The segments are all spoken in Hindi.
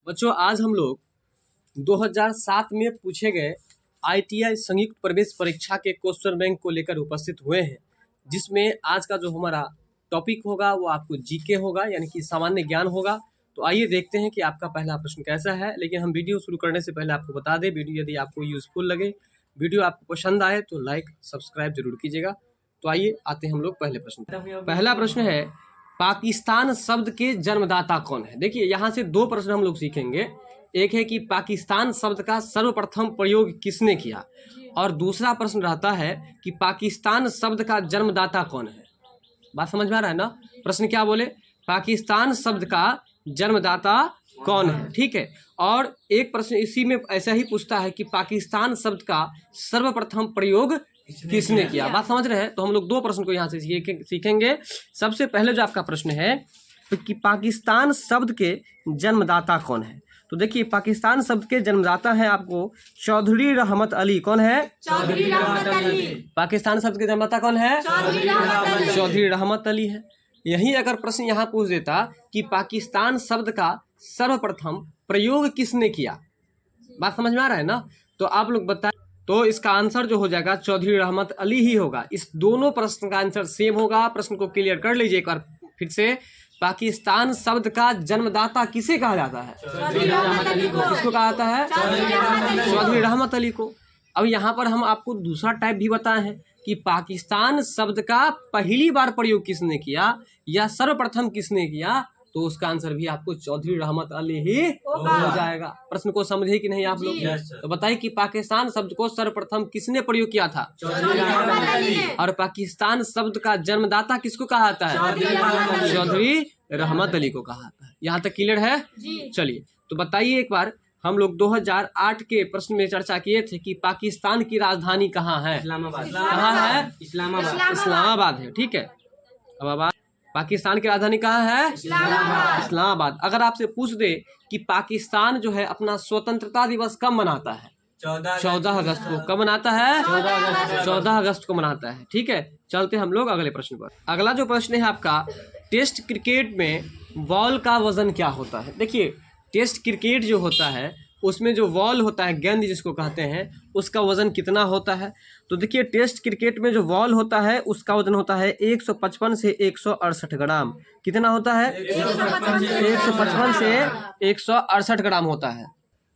बच्चों आज हम लोग 2007 में पूछे गए ITI संयुक्त प्रवेश परीक्षा के क्वेश्चन बैंक को लेकर उपस्थित हुए हैं, जिसमें आज का जो हमारा टॉपिक होगा वो आपको जीके होगा, यानी कि सामान्य ज्ञान होगा। तो आइए देखते हैं कि आपका पहला प्रश्न कैसा है। लेकिन हम वीडियो शुरू करने से पहले आपको बता दें, वीडियो यदि आपको यूजफुल लगे, वीडियो आपको पसंद आए तो लाइक सब्सक्राइब जरूर कीजिएगा। तो आइए आते हैं हम लोग पहले प्रश्न। पहला प्रश्न है, पाकिस्तान शब्द के जन्मदाता कौन है। देखिए यहाँ से दो प्रश्न हम लोग सीखेंगे। एक है कि पाकिस्तान शब्द का सर्वप्रथम प्रयोग किसने किया, और दूसरा प्रश्न रहता है कि पाकिस्तान शब्द का जन्मदाता कौन है। बात समझ में आ रहा है ना। प्रश्न क्या बोले, पाकिस्तान शब्द का जन्मदाता कौन है, ठीक है। और एक प्रश्न इसी में ऐसा ही पूछता है कि पाकिस्तान शब्द का सर्वप्रथम प्रयोग किसने किया। बात समझ रहे हैं। तो हम लोग दो प्रश्न को यहाँ से सीखेंगे। सबसे पहले जो आपका प्रश्न है तो कि पाकिस्तान शब्द के जन्मदाता कौन है। तो देखिए पाकिस्तान शब्द के जन्मदाता है आपको चौधरी रहमत अली। कौन है? चौधरी रहमत अली। पाकिस्तान शब्द के जन्मदाता कौन है? चौधरी रहमत अली है। यही अगर प्रश्न यहाँ पूछ देता कि पाकिस्तान शब्द का सर्वप्रथम प्रयोग किसने किया, बात समझ में आ रहा है ना। तो आप लोग बताएं, तो इसका आंसर जो हो जाएगा चौधरी रहमत अली ही होगा। इस दोनों प्रश्न का आंसर सेम होगा। प्रश्न को क्लियर कर लीजिए एक बार फिर से। पाकिस्तान शब्द का जन्मदाता किसे कहा जाता है? किसको कहा जाता है? चौधरी रहमत अली को। अब यहाँ पर हम आपको दूसरा टाइप भी बताए हैं कि पाकिस्तान शब्द का पहली बार प्रयोग किसने किया या सर्वप्रथम किसने किया, तो उसका आंसर भी आपको चौधरी रहमत अली ही हो जाएगा। प्रश्न को समझे कि नहीं आप लोग? तो बताइए कि पाकिस्तान शब्द को सर्वप्रथम किसने प्रयोग किया था? और पाकिस्तान शब्द का जन्मदाता किसको कहा जाता है? चौधरी रहमत अली को कहा जाता है। यहाँ तक क्लियर है? चलिए तो बताइए एक बार। हम लोग 2008 के प्रश्न में चर्चा किए थे कि पाकिस्तान की राजधानी कहाँ है? कहाँ है? इस्लामाबाद है, ठीक है। अब पाकिस्तान की राजधानी कहाँ है? इस्लामाबाद। अगर आपसे पूछ दे कि पाकिस्तान जो है अपना स्वतंत्रता दिवस कब मनाता है? 14 अगस्त को। कब मनाता है? 14 अगस्त को मनाता है, ठीक है। चलते हम लोग अगले प्रश्न पर। अगला जो प्रश्न है आपका, टेस्ट क्रिकेट में बॉल का वजन क्या होता है। देखिए टेस्ट क्रिकेट जो होता है उसमें जो बॉल होता है, गेंद जिसको कहते हैं, उसका वजन कितना होता है। तो देखिए टेस्ट क्रिकेट में जो बॉल होता है उसका वजन होता है 155 से 168 ग्राम। कितना होता है? 155 से 168 ग्राम होता है,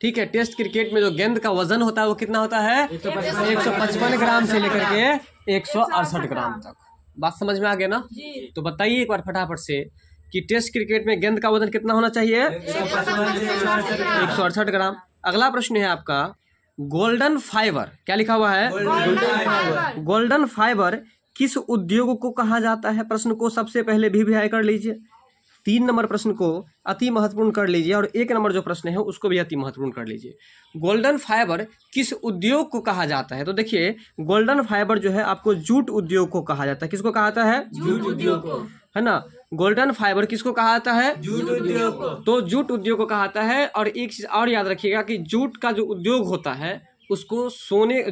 ठीक है। टेस्ट क्रिकेट में जो गेंद का वजन होता है वो कितना होता है? 155 ग्राम से लेकर के 168 ग्राम तक। बात समझ में आ गया ना। तो बताइए एक बार फटाफट से कि टेस्ट क्रिकेट में गेंद का वजन कितना होना चाहिए? 168 ग्राम। अगला प्रश्न है आपका, गोल्डन फाइबर। क्या लिखा हुआ है? गोल्डन फाइबर किस उद्योग को कहा जाता है। प्रश्न को सबसे पहले भी कर लीजिए। 3 नंबर प्रश्न को अति महत्वपूर्ण कर लीजिए और 1 नंबर जो प्रश्न है उसको भी अति महत्वपूर्ण कर लीजिए। गोल्डन फाइबर किस उद्योग को कहा जाता है। तो देखिए गोल्डन फाइबर जो है आपको जूट उद्योग को कहा जाता है। किसको कहा जाता है? जूट उद्योग को, है ना। गोल्डन फाइबर किसको कहा जाता है? जूट उद्योग को। तो जूट उद्योग को कहा जाता है। और एक चीज और याद रखिएगा कि जूट का जो उद्योग होता है उसको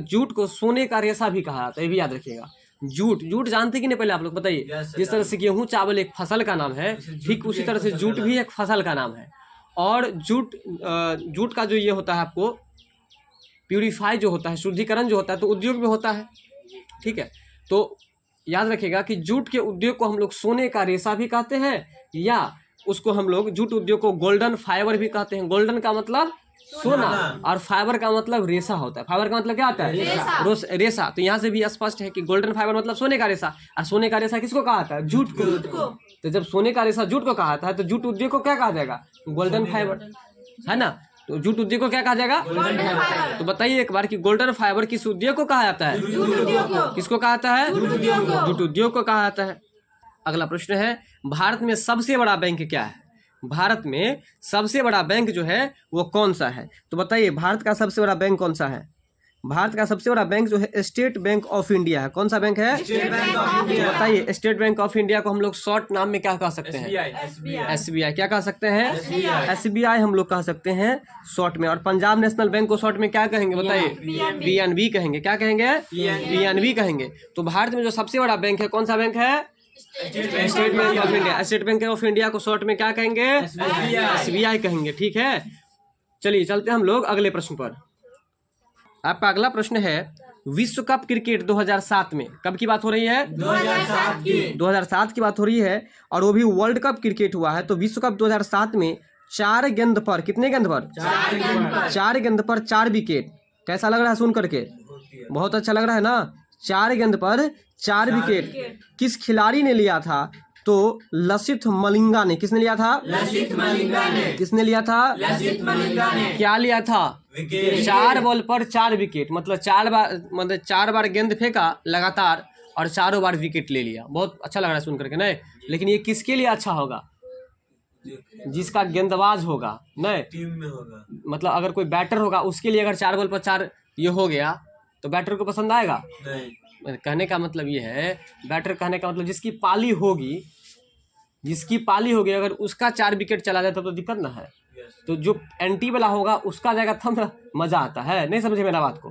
जूट को सोने का रेशा भी कहा जाता है, ये भी याद रखिएगा। जूट जानते कि नहीं पहले आप लोग बताइए। जिस तरह से गेहूं चावल एक फसल का नाम है, ठीक उसी तरह से जूट भी एक फसल का नाम है। और जूट का जो ये होता है आपको प्यूरिफाई जो होता है, शुद्धिकरण जो होता है, तो उद्योग में होता है, ठीक है। तो याद रखिएगा कि जूट के उद्योग को हम लोग सोने का रेशा भी कहते हैं, या उसको हम लोग जूट उद्योग को गोल्डन फाइबर भी कहते हैं। गोल्डन का मतलब सोना और फाइबर का मतलब रेशा होता है। फाइबर का मतलब क्या होता है? रेशा। तो यहाँ से भी स्पष्ट है कि गोल्डन फाइबर मतलब सोने का रेशा, और सोने का रेशा किसको कहा जाता है? जूट को। तो जब सोने का रेशा जूट को कहा जाता है तो जूट उद्योग को क्या कहा जाएगा? गोल्डन फाइबर, है ना। तो जूट उद्योग को क्या कहा जाएगा? तो बताइए एक बार कि गोल्डन फाइबर किस उद्योग को कहा जाता है? किसको कहा जाता है? जूट उद्योग को कहा जाता है। अगला प्रश्न है, भारत में सबसे बड़ा बैंक क्या है। भारत में सबसे बड़ा बैंक जो है वो कौन सा है। तो बताइए भारत का सबसे बड़ा बैंक कौन सा है। भारत का सबसे बड़ा बैंक जो है स्टेट बैंक ऑफ इंडिया है। कौन सा बैंक है? बताइए स्टेट बैंक ऑफ इंडिया को हम लोग शॉर्ट नाम में क्या कह सकते हैं? SBI। क्या कह सकते हैं? SBI हम लोग कह सकते हैं शॉर्ट में। और पंजाब नेशनल बैंक को शॉर्ट में क्या कहेंगे बताइए? PNB कहेंगे। क्या कहेंगे? PNB कहेंगे। तो भारत में जो सबसे बड़ा बैंक है कौन सा बैंक है? State bank of India. State bank of India को शॉर्ट में क्या कहेंगे? SBI कहेंगे, ठीक है। चलिए चलते हम लोग अगले प्रश्न पर। आपका अगला प्रश्न है विश्व कप क्रिकेट 2007 में, कब की बात हो रही है? 2007 की बात हो रही है, और वो भी वर्ल्ड कप क्रिकेट हुआ है। तो विश्व कप 2007 में 4 गेंद पर, कितने गेंद पर? 4 गेंद पर 4 विकेट। कैसा लग रहा है सुन करके? बहुत अच्छा लग रहा है ना। 4 गेंद पर 4 विकेट किस खिलाड़ी ने लिया था? तो लसिथ मलिंगा ने। किसने लिया था? लसिथ मलिंगा ने। किसने लिया था? लसिथ मलिंगा ने। क्या लिया था? विकेट। 4 बॉल पर 4 विकेट, मतलब 4 बार गेंद फेंका लगातार और 4 बार विकेट ले लिया। बहुत अच्छा लग रहा है सुन करके नहीं? लेकिन ये किसके लिए अच्छा होगा? जिसका गेंदबाज होगा नहीं, टीम में होगा। मतलब अगर कोई बैटर होगा उसके लिए अगर 4 बॉल पर 4 ये हो गया तो बैटर को पसंद आएगा नहीं। कहने का मतलब ये है, बैटर कहने का मतलब जिसकी पाली होगी अगर उसका 4 विकेट चला जाए तो दिक्कत ना है। तो जो एंटी वाला होगा उसका जाएगा तब मजा आता है। नहीं समझे मेरा बात को?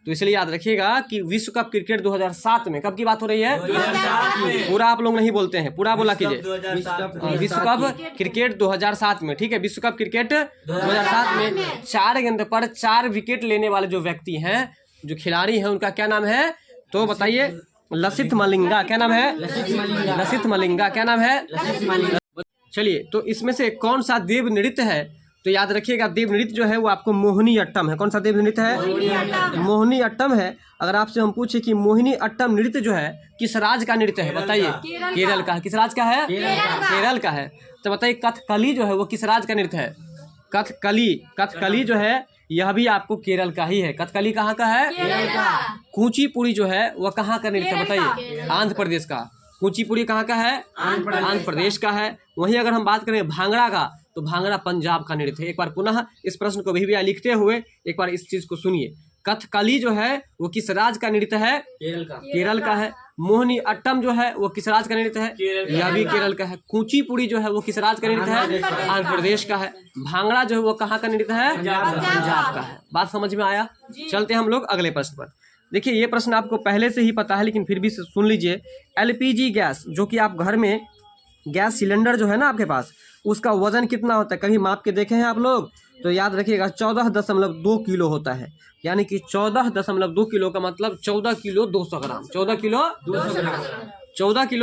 तो इसलिए याद रखिएगा कि विश्व कप क्रिकेट 2007 में, कब की बात हो रही है? 2007 में। पूरा आप लोग नहीं बोलते हैं, पूरा बोला कीजिए। 2007 विश्व कप क्रिकेट 2007 में, ठीक है। विश्व कप क्रिकेट 2007 में 4 गेंद पर 4 विकेट लेने वाले जो व्यक्ति हैं, जो खिलाड़ी हैं, उनका क्या नाम है? तो बताइए। लसिथ मलिंगा। क्या नाम है? लसिथ मलिंगा। क्या नाम है? चलिए, तो इसमें से कौन सा देव नृत्य है? तो याद रखिएगा देव नृत्य जो है वो आपको मोहिनी अट्टम है। कौन सा देव नृत्य है? मोहिनी अट्टम है। अगर आपसे हम पूछे कि मोहिनी अट्टम नृत्य जो है किस राज्य का नृत्य है, बताइए। केरल का। किस राज्य का है? केरल का है। तो बताइए कथकली जो है वो किस राज्य का नृत्य है? कथकली जो है यह भी आपको केरल का ही है। कथकली कहाँ का है? कुचिपुड़ी जो है वह कहाँ का नृत्य है? बताइए। आंध्र प्रदेश का। कुचिपुड़ी कहाँ का है? आंध्र प्रदेश का है। वहीं अगर हम बात करें भांगड़ा का, तो भांगड़ा पंजाब का नृत्य है। एक बार पुनः इस प्रश्न को भी लिखते हुए एक बार इस चीज को सुनिए। कथकली जो है वो किस राज्य का नृत्य है? केरल का है। मोहिनी अट्टम जो है वो किस राज्य का नृत्य है? यह भी केरल का है। कुचिपुड़ी जो है वो किस राज्य का नृत्य है? आंध्र प्रदेश का है। भांगड़ा जो है वो कहाँ का नृत्य है? पंजाब का है। बात समझ में आया? चलते हम लोग अगले प्रश्न पर। देखिए ये प्रश्न आपको पहले से ही पता है लेकिन फिर भी सुन लीजिए। एलपीजी गैस, जो कि आप घर में गैस सिलेंडर जो है ना आपके पास, उसका वजन कितना होता है? कभी माप के देखे हैं आप लोग? तो याद रखिएगा 14.2 किलो होता है। यानी कि 14.2 किलो का मतलब 14 किलो 200 ग्राम। 14 किलो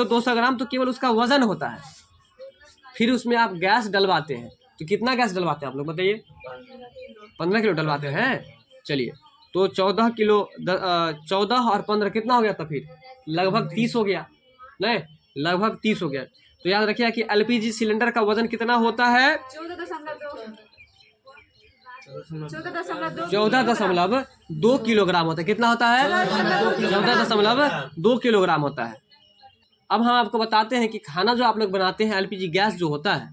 200 ग्राम तो केवल उसका वजन होता है। फिर उसमें आप गैस डलवाते हैं, तो कितना गैस डलवाते हैं आप लोग बताइए? 15 किलो डलवाते हैं। चलिए, तो 14 और 15 कितना हो गया? तो फिर लगभग 30 हो गया। नहीं, लगभग 30 हो गया। तो याद रखिए कि एलपीजी सिलेंडर का वजन कितना होता है? 14.2 किलोग्राम होता है। कितना होता है? 14.2 किलोग्राम होता है। अब हम आपको बताते हैं कि खाना जो आप लोग बनाते हैं, एलपीजी गैस जो होता है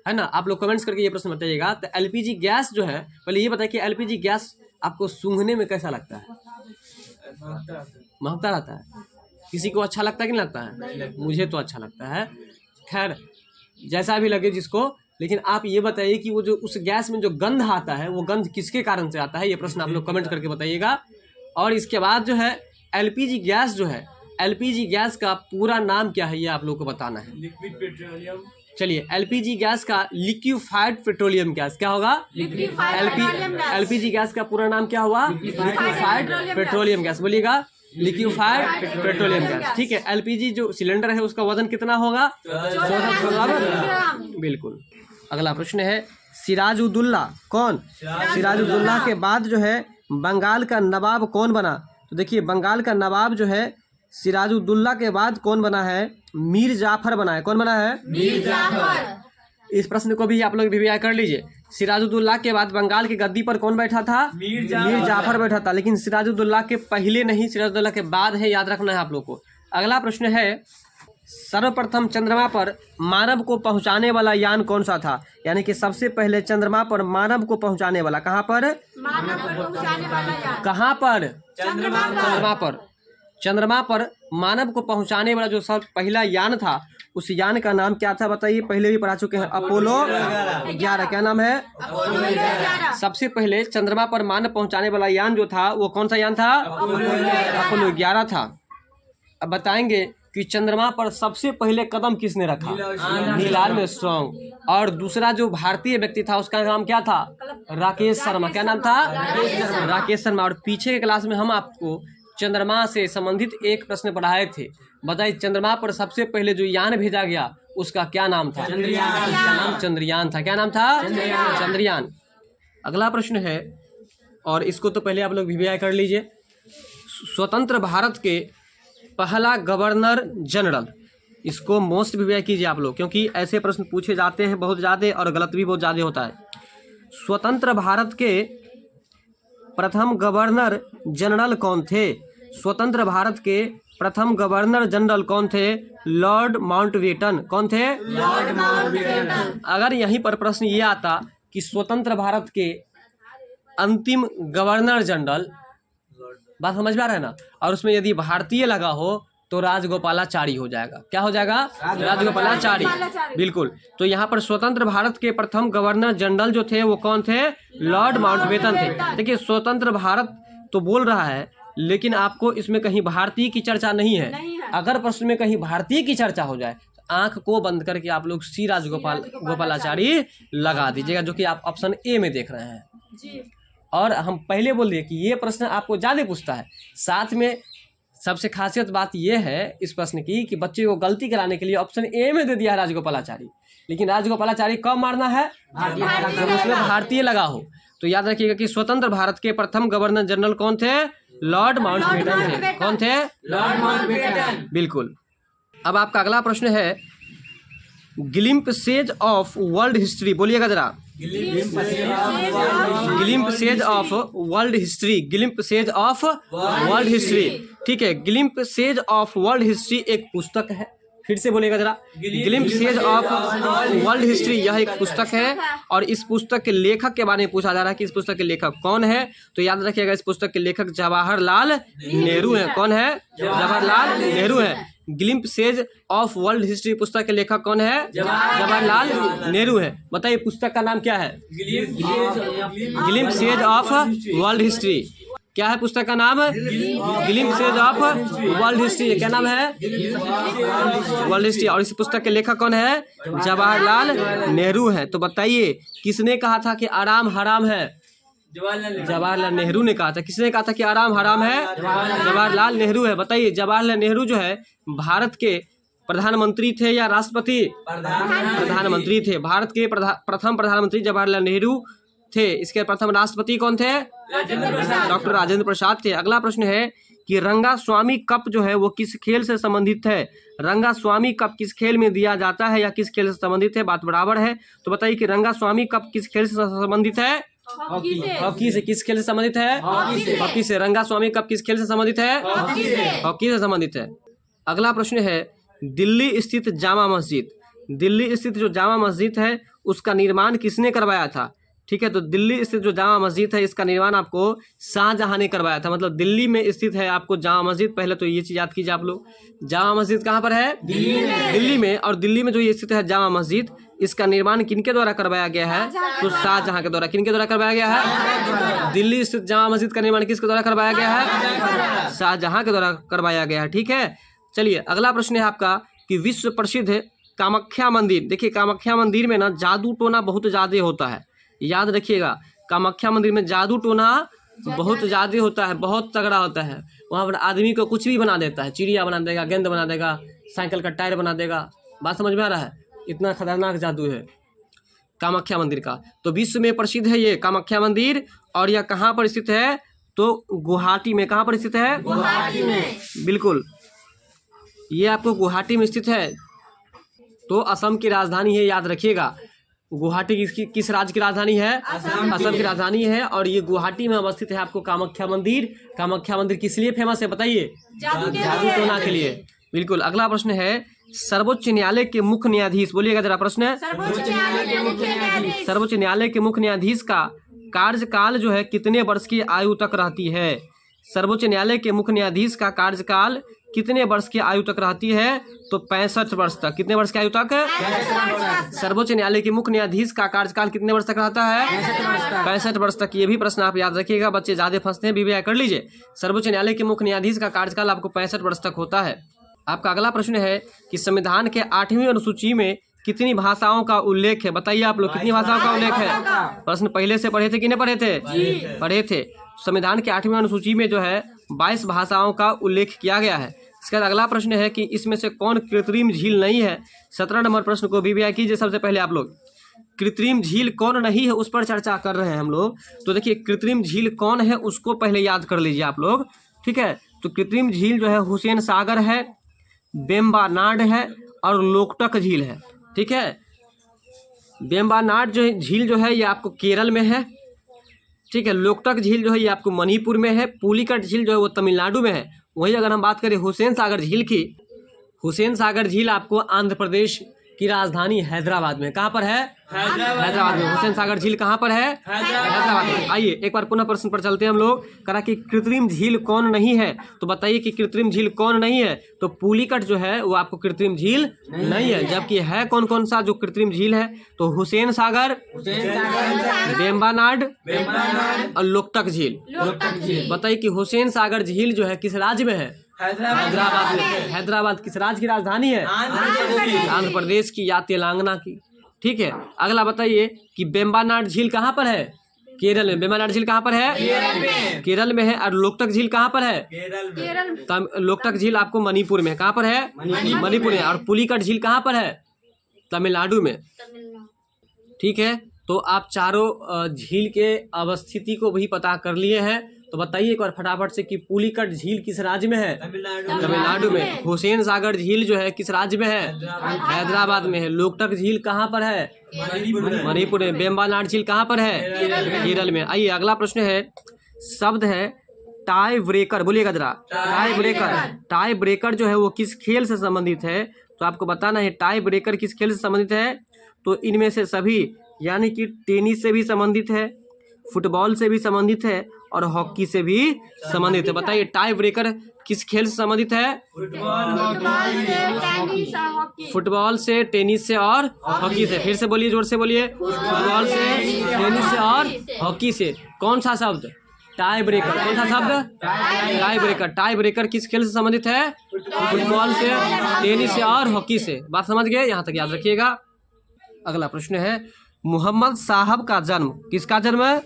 ना, आप लोग कमेंट्स करके ये प्रश्न बताइएगा। तो एलपीजी गैस जो है, पहले ये बताइए कि एलपीजी गैस आपको सूंघने में कैसा लगता है? महकता रहता है। किसी को अच्छा लगता है कि नहीं लगता है? मुझे तो अच्छा लगता है। खैर जैसा भी लगे जिसको, लेकिन आप ये बताइए कि वो जो उस गैस में जो गंध आता है वो गंध किसके कारण से आता है? ये प्रश्न आप लोग कमेंट करके बताइएगा। और इसके बाद जो है एलपीजी गैस जो है, एलपीजी गैस का पूरा नाम क्या है ये आप लोग को बताना है। Liquid petroleum. चलिए, एलपीजी गैस का लिक्विफाइड पेट्रोलियम गैस क्या होगा? एलपीजी गैस का पूरा नाम क्या हुआ? Liquefied petroleum gas. बोलिएगा, लिक्विफाइड पेट्रोलियम गैस। ठीक है। एलपीजी जो सिलेंडर है उसका वजन कितना होगा? 14 बिल्कुल। अगला प्रश्न है सिराजुद्दौला। कौन? सिराजुद्दौला के बाद जो है बंगाल का नवाब कौन बना? तो देखिए बंगाल का नवाब जो है सिराजुद्दौला के बाद कौन बना है? मीर जाफर बना है। कौन बना है? मीर जाफर। इस प्रश्न को भी आप लोग रिवाइज कर लीजिए। सिराजुद्दौला के बाद बंगाल की गद्दी पर कौन बैठा था? मीर जाफर बैठा था। लेकिन सिराजुद्दौला के पहले नहीं, सिराजुद्दौला के बाद है, याद रखना है आप लोग को। अगला प्रश्न है सर्वप्रथम चंद्रमा पर मानव को पहुंचाने वाला यान कौन सा था? यानी कि सबसे पहले चंद्रमा पर मानव को पहुंचाने वाला, कहाँ पर? कहाँ पर? चंद्रमा पर। चंद्रमा पर मानव को पहुंचाने वाला जो सब पहला यान था, उस यान का नाम क्या था बताइए? पहले भी पढ़ा चुके हैं, अपोलो 11। क्या नाम है? सबसे पहले चंद्रमा पर मानव पहुंचाने वाला यान जो था वो कौन सा यान था? अपोलो 11 था। अब बताएंगे कि चंद्रमा पर सबसे पहले कदम किसने रखा? Neil Armstrong. और दूसरा जो भारतीय व्यक्ति था उसका नाम क्या था? राकेश शर्मा। क्या नाम था? राकेश शर्मा। और पीछे के क्लास में हम आपको चंद्रमा से संबंधित एक प्रश्न पढ़ाए थे। बताइए, चंद्रमा पर सबसे पहले जो यान भेजा गया उसका क्या नाम था? उसका नाम चंद्रयान था। क्या नाम था? चंद्रयान। अगला प्रश्न है, और इसको तो पहले आप लोग VVI कर लीजिए। स्वतंत्र भारत के पहला गवर्नर जनरल, इसको मोस्ट VVI कीजिए आप लोग, क्योंकि ऐसे प्रश्न पूछे जाते हैं बहुत ज़्यादा और गलत भी बहुत ज़्यादा होता है। स्वतंत्र भारत के प्रथम गवर्नर जनरल कौन थे? स्वतंत्र भारत के प्रथम गवर्नर जनरल कौन थे? Lord Mountbatten. कौन थे? Lord Mountbatten. अगर यहीं पर प्रश्न ये आता कि स्वतंत्र भारत के अंतिम गवर्नर जनरल, बात समझ में आ रहा है ना, और उसमें यदि भारतीय लगा हो तो राजगोपालाचारी हो जाएगा। क्या हो जाएगा? राजगोपालाचारी। बिल्कुल। तो यहाँ पर स्वतंत्र भारत के प्रथम गवर्नर जनरल जो थे वो कौन थे? लॉर्ड माउंटबेटन थे। देखिए, स्वतंत्र भारत तो बोल रहा है, लेकिन आपको इसमें कहीं भारतीय की चर्चा नहीं है। अगर प्रश्न में कहीं भारतीय की चर्चा हो जाए तो आंख को बंद करके आप लोग सी राजगोपालाचारी लगा दीजिएगा, जो कि आप ऑप्शन ए में देख रहे हैं। और हम पहले बोल दिए कि ये प्रश्न आपको ज़्यादा पूछता है। साथ में सबसे खासियत बात यह है इस प्रश्न की कि बच्चे को गलती कराने के लिए ऑप्शन ए में दे दिया है राजगोपालाचारी, लेकिन राजगोपालाचारी कब मारना है? जब उसमें भारतीय लगा हो। तो याद रखिएगा कि स्वतंत्र भारत के प्रथम गवर्नर जनरल कौन थे? लॉर्ड माउंटबेटन थे। कौन थे? Lord Mountbatten. बिल्कुल। अब आपका अगला प्रश्न है, ग्लिम्पसेज ऑफ वर्ल्ड हिस्ट्री, बोलिएगा जरा। Glimpses of world history. Glimpses of world history, ठीक है। ग्लिम्पसेज ऑफ वर्ल्ड हिस्ट्री एक पुस्तक है। फिर से बोलेगा जरा। ग्लिम्पसेज ऑफ वर्ल्ड हिस्ट्री, यह एक पुस्तक है और इस पुस्तक के लेखक के बारे में पूछा जा रहा है कि इस पुस्तक के लेखक कौन है। तो याद रखिएगा, इस पुस्तक के लेखक जवाहरलाल नेहरू हैं। कौन है? जवाहरलाल नेहरू है। ग्लिम्पसेज ऑफ वर्ल्ड हिस्ट्री पुस्तक के लेखक कौन है? जवाहरलाल नेहरू है। बताइए पुस्तक का नाम क्या है? Glimpses of world history. क्या है पुस्तक का नाम? Glimpses of world history. क्या नाम है? World history. और इस पुस्तक के लेखक कौन है? जवाहरलाल नेहरू है। तो बताइए, किसने कहा था कि आराम हराम है? जवाहरलाल नेहरू ने कहा था। किसने कहा था कि आराम हराम है? जवाहरलाल नेहरू है। बताइए, जवाहरलाल नेहरू जो है भारत के प्रधानमंत्री थे या राष्ट्रपति? प्रधानमंत्री थे। भारत के प्रथम प्रधानमंत्री जवाहरलाल नेहरू थे। इसके प्रथम राष्ट्रपति कौन थे? डॉक्टर राजेंद्र प्रसाद थे। अगला प्रश्न है कि रंगास्वामी कप जो है वो किस खेल से संबंधित है? रंगास्वामी कप किस खेल में दिया जाता है या किस खेल से संबंधित है? बात बराबर है। तो बताइए कि रंगास्वामी कप किस खेल से संबंधित है? हॉकी से। किस खेल से संबंधित है? हॉकी से। रंगास्वामी कप किस खेल से संबंधित है? हॉकी से संबंधित है। अगला प्रश्न है, दिल्ली स्थित जामा मस्जिद। दिल्ली स्थित जो जामा मस्जिद है उसका निर्माण किसने करवाया था? ठीक है, तो दिल्ली स्थित जो जामा मस्जिद है इसका निर्माण आपको शाहजहां ने करवाया था। मतलब दिल्ली में स्थित है आपको जामा मस्जिद। पहले तो ये चीज याद कीजिए आप लोग, जामा मस्जिद कहाँ पर है? दिल्ली में। और दिल्ली में जो ये स्थित है जामा मस्जिद, इसका निर्माण किनके द्वारा करवाया गया है? तो शाहजहां के द्वारा। किनके द्वारा करवाया गया है? दिल्ली स्थित जामा मस्जिद का निर्माण किसके द्वारा करवाया गया है? शाहजहां के द्वारा करवाया गया है। ठीक है, चलिए अगला प्रश्न है आपका कि विश्व प्रसिद्ध कामाख्या मंदिर। देखिए, कामाख्या मंदिर में ना जादू टोना बहुत ज्यादा होता है। याद रखिएगा, कामाख्या मंदिर में जादू टोना बहुत ज्यादा होता है, बहुत तगड़ा होता है। वहाँ पर आदमी को कुछ भी बना देता है, चिड़िया बना देगा, गेंद बना देगा, साइकिल का टायर बना देगा। बात समझ में आ रहा है? इतना खतरनाक जादू है कामाख्या मंदिर का। तो विश्व में प्रसिद्ध है ये कामाख्या मंदिर। और यह कहाँ पर स्थित है? तो गुवाहाटी में। कहाँ पर स्थित है? गुवाहाटी में। बिल्कुल, ये आपको गुवाहाटी में स्थित है। तो असम की राजधानी है, याद रखिएगा। गुवाहाटी किस राज्य की राजधानी है? असम की राजधानी है। और ये गुवाहाटी में अवस्थित है आपको कामाख्या मंदिर। कामाख्या मंदिर किस लिए फेमस है बताइए? जादू टोना के लिए। बिल्कुल। अगला प्रश्न है, सर्वोच्च न्यायालय के मुख्य न्यायाधीश। बोलिएगा जरा प्रश्न। सर्वोच्च न्यायालय के मुख्य न्यायाधीश का कार्यकाल जो है कितने वर्ष की आयु तक रहती है? सर्वोच्च न्यायालय के मुख्य न्यायाधीश का कार्यकाल कितने वर्ष की आयु तक रहती है? तो 65 वर्ष तक। कितने वर्ष की आयु तक? सर्वोच्च न्यायालय के मुख्य न्यायाधीश का कार्यकाल कितने वर्ष तक रहता है? 65 वर्ष तक। ये भी प्रश्न आप याद रखिएगा, बच्चे ज्यादा फंसते हैं, VVI कर लीजिए। सर्वोच्च न्यायालय के मुख्य न्यायाधीश का कार्यकाल आपको 65 वर्ष तक होता है। आपका अगला प्रश्न है कि संविधान के 8वीं अनुसूची में कितनी भाषाओं का उल्लेख है? बताइए आप लोग, कितनी भाषाओं का उल्लेख है? प्रश्न पहले से पढ़े थे कि नहीं पढ़े थे? पढ़े थे। संविधान के 8वीं अनुसूची में जो है 22 भाषाओं का उल्लेख किया गया है। इसके बाद अगला प्रश्न है कि इसमें से कौन कृत्रिम झील नहीं है? 17 नंबर प्रश्न को भी कीजिए। सबसे पहले आप लोग कृत्रिम झील कौन नहीं है उस पर चर्चा कर रहे हैं हम लोग। तो देखिए कृत्रिम झील कौन है उसको पहले याद कर लीजिए आप लोग, ठीक है। तो कृत्रिम झील जो है हुसैन सागर है, वेम्बनाड है और लोकटक झील है, ठीक है। वेम्बनाड जो झील जो है ये आपको केरल में है, ठीक है। लोकटक झील जो है ये आपको मणिपुर में है। पुलिकट झील जो है वो तमिलनाडु में है। वहीं अगर हम बात करें हुसैन सागर झील की, हुसैन सागर झील आपको आंध्र प्रदेश की राजधानी हैदराबाद में, कहाँ पर है? हैदराबाद में। हुसैन सागर झील कहाँ पर है? हैदराबाद में। आइए एक बार पुनः प्रश्न पर चलते हैं हम लोग। कहा कि कृत्रिम झील कौन नहीं है, तो बताइए कि कृत्रिम झील कौन नहीं है। तो पुलिकट जो है वो आपको कृत्रिम झील नहीं है। जबकि है कौन कौन सा जो कृत्रिम झील है? तो हुसैन सागर, वेम्बनाड और लोकटक झील। बताइए कि हुसैन सागर झील जो है किस राज्य में है? हैदराबाद में। हैदराबाद किस राज्य की राजधानी है? आंध्र प्रदेश की या तेलंगाना की, ठीक है। अगला बताइए कि वेम्बनाड झील कहाँ पर है? केरल में। वेम्बनाड झील कहाँ पर है? केरल में है। और लोकटक झील कहाँ पर है? लोकटक झील आपको मणिपुर में। कहाँ पर है? मणिपुर में। और पुलिकट झील कहाँ पर है? तमिलनाडु में, ठीक है। तो आप चारों झील के अवस्थिति को भी पता कर लिए हैं। तो बताइए एक बार फटाफट से कि पुलिकट झील किस राज्य में है? तमिलनाडु में। हुसैन सागर झील जो है किस राज्य में है? हैदराबाद में है। लोकटक झील कहाँ पर है? मणिपुर में। वेम्बनाड झील कहाँ पर है? केरल में। आइए अगला प्रश्न है, शब्द है टाई ब्रेकर। बोलिएगा जरा, टाई ब्रेकर। टाई ब्रेकर जो है वो किस खेल से संबंधित है? तो आपको बताना है टाई ब्रेकर किस खेल से संबंधित है। तो इनमें से सभी, यानी कि टेनिस से भी संबंधित है, फुटबॉल से भी संबंधित है और हॉकी से भी संबंधित है। बताइए टाई ब्रेकर किस खेल से संबंधित है? फुटबॉल से, टेनिस से और हॉकी से। फिर से बोलिए, जोर से बोलिए। फुटबॉल से, टेनिस से और हॉकी से। कौन सा शब्द? Tie breaker. कौन सा शब्द? Tie breaker. टाई ब्रेकर किस खेल से संबंधित है? फुटबॉल से, टेनिस से और हॉकी से। बात समझ गए? यहाँ तक याद रखिएगा। अगला प्रश्न है, मोहम्मद साहब का जन्म, किसका जन्म है?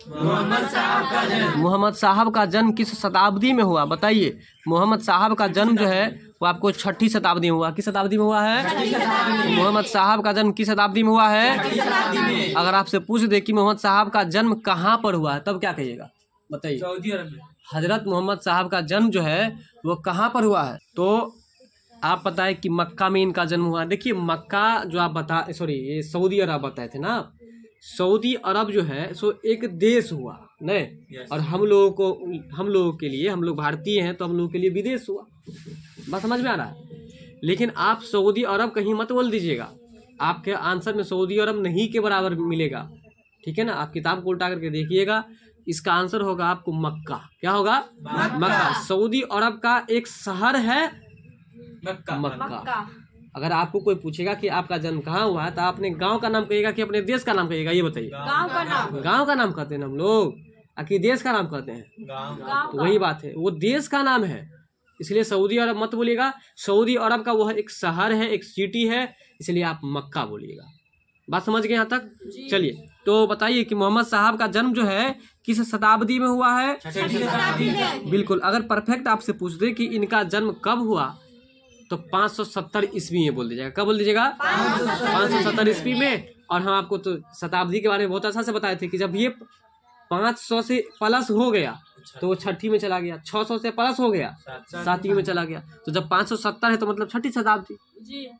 मोहम्मद साहब का जन्म किस शताब्दी में हुआ? बताइए। मोहम्मद साहब का जन्म जो है वो आपको 6ठी शताब्दी में हुआ। किस शताब्दी में हुआ है? मोहम्मद साहब का जन्म किस शताब्दी में हुआ है? अगर आपसे पूछ दे कि मोहम्मद साहब का जन्म कहाँ पर हुआ है, तब क्या कहिएगा? बताइए। सऊदी अरब में। हजरत मोहम्मद साहब का जन्म जो है वो कहाँ पर हुआ है? तो आप बताएं कि मक्का में इनका जन्म हुआ। देखिए मक्का जो आप ये सऊदी अरब बताए थे ना। सऊदी अरब जो है सो एक देश हुआ नहीं, और हम लोगों के लिए, हम लोग भारतीय हैं तो हम लोगों के लिए विदेश हुआ। बस समझ में आ रहा है। लेकिन आप सऊदी अरब कहीं मत बोल दीजिएगा, आपके आंसर में सऊदी अरब नहीं के बराबर मिलेगा, ठीक है ना। आप किताब को उल्टा करके देखिएगा, इसका आंसर होगा आपको मक्का। क्या होगा? मक्का। सऊदी अरब का एक शहर है मक्का। अगर आपको कोई पूछेगा कि आपका जन्म कहाँ हुआ है तो आपने गांव का नाम कहिएगा कि अपने देश का नाम कहिएगा? ये बताइए। गांव का नाम कहते हैं हम लोग, कि देश का नाम कहते हैं? तो वही बात है, वो देश का नाम है, इसलिए सऊदी अरब मत बोलिएगा। सऊदी अरब का वह एक शहर है, एक सिटी है, इसलिए आप मक्का बोलिएगा। बात समझ गए यहाँ तक? चलिए तो बताइए कि मोहम्मद साहब का जन्म जो है किस शताब्दी में हुआ है? 6ठी शताब्दी में। बिल्कुल। अगर परफेक्ट आपसे पूछ दे कि इनका जन्म कब हुआ तो 570 ईस्वी में बोल दीजिएगा। कब बोल दीजिएगा? 570 ईस्वी में। और हम आपको तो शताब्दी के बारे में बहुत अच्छा से बताए थे कि जब ये 500 से प्लस हो गया तो वो 6ठी में चला गया, 600 से प्लस हो गया 7वीं में चला गया। तो जब 570 है तो मतलब 6ठी शताब्दी।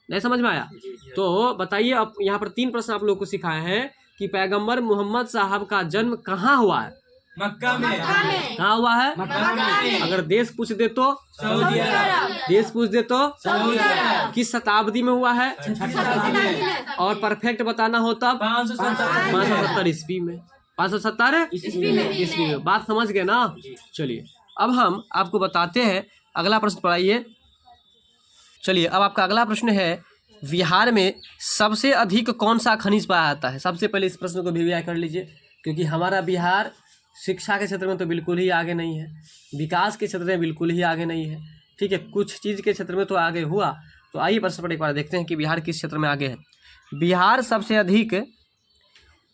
नहीं समझ में आया? तो बताइए, अब यहाँ पर 3 प्रश्न आप लोग को सिखाए हैं कि पैगंबर मोहम्मद साहब का जन्म कहाँ हुआ है? मक्का में। कहाँ हुआ है? मक्का में। अगर देश पूछ दे तो? सऊदी अरब। देश पूछ दे तो? सऊदी अरब। किस शताब्दी में हुआ है? 6ठी शताब्दी में। और परफेक्ट बताना हो तब? 570 ईस्वी में। 570 ईस्वी में। बात समझ गए ना? चलिए अब हम आपको बताते हैं, अगला प्रश्न पढ़ाइए। चलिए अब आपका अगला प्रश्न है, बिहार में सबसे अधिक कौन सा खनिज पाया जाता है? सबसे पहले इस प्रश्न को भी कर लीजिए, क्योंकि हमारा बिहार शिक्षा के क्षेत्र में तो बिल्कुल ही आगे नहीं है, विकास के क्षेत्र में बिल्कुल ही आगे नहीं है, ठीक है। कुछ चीज़ के क्षेत्र में तो आगे हुआ। तो आइए प्रश्न पर एक बार देखते हैं कि बिहार किस क्षेत्र में आगे है। बिहार सबसे अधिक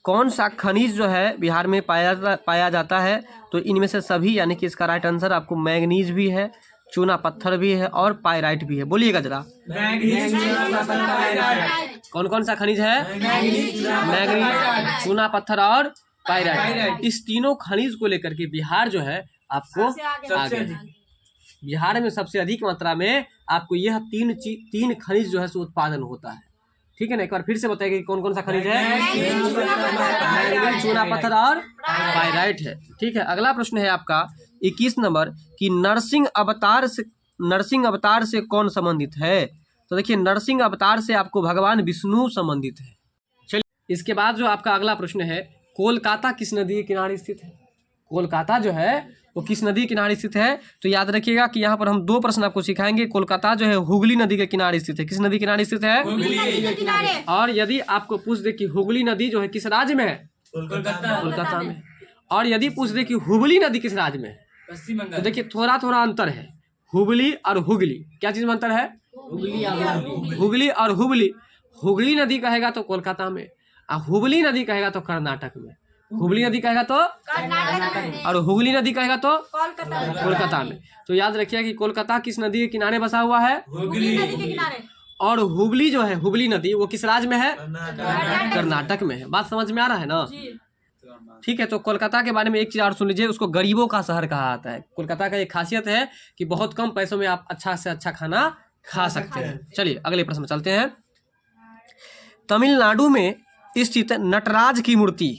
कौन सा खनिज जो है बिहार में पाया जाता है? तो इनमें से सभी, यानी कि इसका राइट आंसर आपको मैंगनीज भी है, चूना पत्थर भी है और पायराइट भी है। बोलिएगा जरा, कौन कौन सा खनिज है? मैंगनीज, चूना पत्थर और पायराइट। इस तीनों खनिज को लेकर के बिहार जो है आपको आगे है। बिहार में सबसे अधिक मात्रा में आपको यह तीन खनिज जो है सो उत्पादन होता है। ठीक है ना, एक बार फिर से बताइए कि कौन कौन सा खनिज है? मैंगनीज, चूना पत्थर और पायराइट है। ठीक है, अगला प्रश्न है आपका 21 नंबर कि नरसिंह अवतार से कौन संबंधित है? तो देखिए, नरसिंह अवतार से आपको भगवान विष्णु संबंधित है। चलिए, इसके बाद जो आपका अगला प्रश्न है, कोलकाता किस नदी के किनारे स्थित है? कोलकाता जो है वो किस नदी के किनारे स्थित है? तो याद रखिएगा कि यहाँ पर हम 2 प्रश्न आपको सिखाएंगे। कोलकाता जो है हुगली नदी के किनारे स्थित है। किस नदी के किनारे स्थित है? और यदि आपको पूछ दे कि हुगली नदी जो है किस राज्य में है? कोलकाता में। और यदि पूछ दे कि हुगली नदी किस राज्य में है? पश्चिम बंगाल। तो देखिए, थोड़ा थोड़ा अंतर है, हुगली और हुगली। क्या चीज में अंतर है? हुगली और हुबली। हुगली नदी कहेगा तो कोलकाता में, और हुबली नदी कहेगा तो कर्नाटक में। हुगली नदी कहेगा तो और हुगली नदी कहेगा तो कोलकाता में। तो याद रखिए कि कोलकाता किस नदी के किनारे बसा हुआ है? हुगली नदी के किनारे। और हुबली जो है, हुबली नदी, वो किस राज्य में है? कर्नाटक में है। बात समझ में आ रहा है ना? ठीक है, तो कोलकाता के बारे में एक चीज और सुन लीजिए, उसको गरीबों का शहर कहा जाता है। कोलकाता का एक खासियत है कि बहुत कम पैसों में आप अच्छा से अच्छा खाना खा सकते हैं। चलिए अगले प्रश्न में चलते हैं। तमिलनाडु में स्थित नटराज की मूर्ति,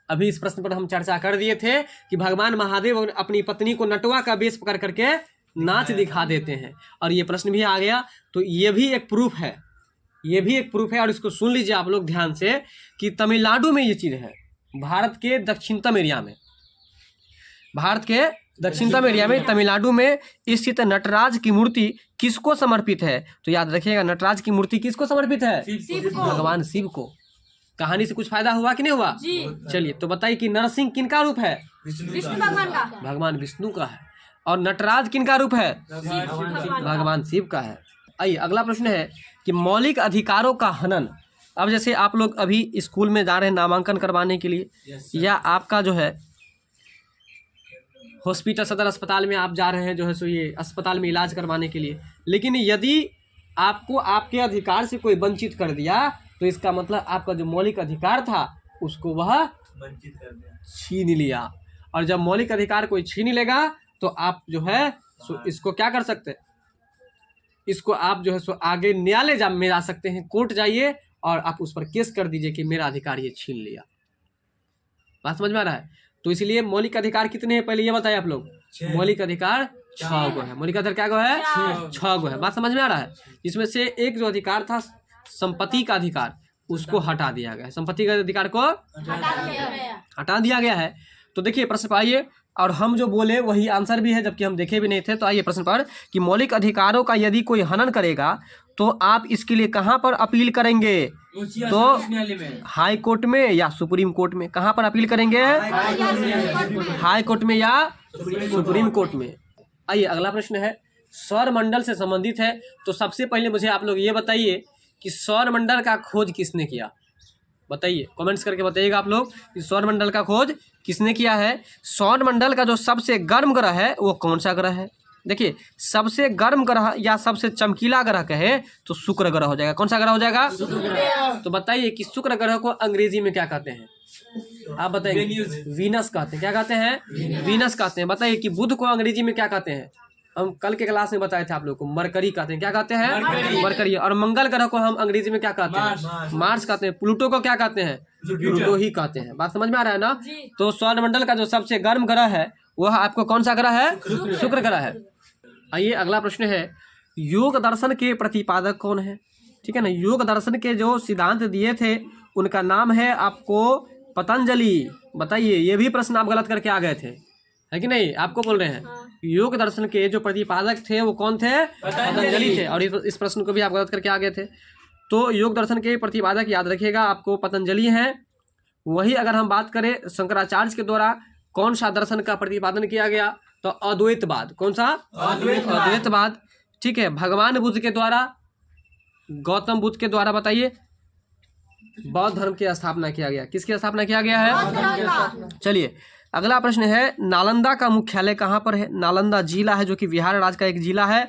अभी इस प्रश्न पर हम चर्चा कर दिए थे कि भगवान महादेव अपनी पत्नी को नटवा का वेश पकड़ करके नाच दिखा देते हैं, और ये प्रश्न भी आ गया। तो ये भी एक प्रूफ है, ये भी एक प्रूफ है। और इसको सुन लीजिए आप लोग ध्यान से कि तमिलनाडु में ये चीज़ है। भारत के दक्षिणतम एरिया में, भारत के दक्षिणतम एरिया में तमिलनाडु में स्थित नटराज की मूर्ति किसको समर्पित है? तो याद रखिएगा, नटराज की मूर्ति किसको समर्पित है? भगवान शिव को। कहानी से कुछ फायदा हुआ कि नहीं हुआ? चलिए, तो बताइए कि नरसिंह किनका रूप है? विष्णु भगवान का। भगवान विष्णु का है। और नटराज किनका रूप है? भगवान शिव का है। आइए अगला प्रश्न है कि मौलिक अधिकारों का हनन। अब जैसे आप लोग अभी स्कूल में जा रहे हैं नामांकन करवाने के लिए, या आपका जो है हॉस्पिटल, सदर अस्पताल में आप जा रहे हैं जो है सो ये अस्पताल में इलाज करवाने के लिए, लेकिन यदि आपको आपके अधिकार से कोई वंचित कर दिया तो इसका मतलब आपका जो मौलिक अधिकार था उसको वह वंचित कर दिया, छीन लिया। और जब मौलिक अधिकार कोई छीन लेगा तो आप जो है सो इसको क्या कर सकते हैं? इसको आप जो है सो आगे न्यायालय में जा सकते हैं, कोर्ट जाइए और आप उस पर केस कर दीजिए कि मेरा अधिकार ये छीन लिया। बात समझ में आ रहा है? तो इसलिए मौलिक अधिकार कितने हैं पहले ये बताइए आप लोग। मौलिक अधिकार 6 गो है। मौलिक अधिकार क्या गो है? 6 गो है। बात समझ में आ रहा है? इसमें से एक जो अधिकार था संपत्ति का अधिकार, उसको हटा दिया गया है। संपत्ति का अधिकार को हटा दिया गया है। तो देखिए प्रश्न पर आइए, और हम जो बोले वही आंसर भी है जबकि हम देखे भी नहीं थे। तो आइए प्रश्न पर कि मौलिक अधिकारों का यदि कोई हनन करेगा तो आप इसके लिए कहां पर अपील करेंगे? तो हाई कोर्ट में या सुप्रीम कोर्ट में? कहां पर अपील करेंगे? हाई कोर्ट में या सुप्रीम कोर्ट में। आइए अगला प्रश्न है, सौर मंडल से संबंधित है। तो सबसे पहले मुझे आप लोग ये बताइए कि सौर मंडल का खोज किसने किया? बताइए, कमेंट्स करके बताइएगा आप लोग कि सौर मंडल का खोज किसने किया है। सौर मंडल का जो सबसे गर्म ग्रह है वो कौन सा ग्रह है? देखिए, सबसे गर्म ग्रह या सबसे चमकीला ग्रह कहे तो शुक्र ग्रह हो जाएगा। कौन सा ग्रह हो जाएगा? तो बताइए कि शुक्र ग्रह को अंग्रेजी में क्या कहते हैं? आप बताइए। वीनस कहते हैं। क्या कहते हैं? वीनस कहते हैं। बताइए कि बुध को अंग्रेजी में क्या कहते हैं? हम कल के क्लास में बताए थे आप लोग को, मरकरी कहते हैं। क्या कहते हैं? मरकरी। और मंगल ग्रह को हम अंग्रेजी में क्या कहते हैं? मार्स कहते हैं। प्लूटो को क्या कहते हैं? प्लूटो ही कहते हैं। बात समझ में आ रहा है ना? तो सौर मंडल का जो सबसे गर्म ग्रह है वह आपको कौन सा ग्रह है? शुक्र ग्रह है। आइए अगला प्रश्न है, योग दर्शन के प्रतिपादक कौन है? ठीक है ना, योग दर्शन के जो सिद्धांत दिए थे उनका नाम है आपको पतंजलि। बताइए, ये भी प्रश्न आप गलत करके आ गए थे, है कि नहीं? आपको बोल रहे हैं योग दर्शन के जो प्रतिपादक थे वो कौन थे? पतंजलि थे। और इस प्रश्न को भी आप गलत करके आ गए थे। तो योग दर्शन के प्रतिपादक याद रखिएगा आपको पतंजलि हैं। वही अगर हम बात करें शंकराचार्य के द्वारा कौन सा दर्शन का प्रतिपादन किया गया तो अद्वैतवाद। कौन सा? अद्वैतवाद। ठीक है। भगवान बुद्ध के द्वारा, गौतम बुद्ध के द्वारा बताइए बौद्ध धर्म की स्थापना किया गया। किसकी स्थापना किया गया है? बौद्ध धर्म का। चलिए अगला प्रश्न है, नालंदा का मुख्यालय कहाँ पर है? नालंदा जिला है जो कि बिहार राज्य का एक जिला है,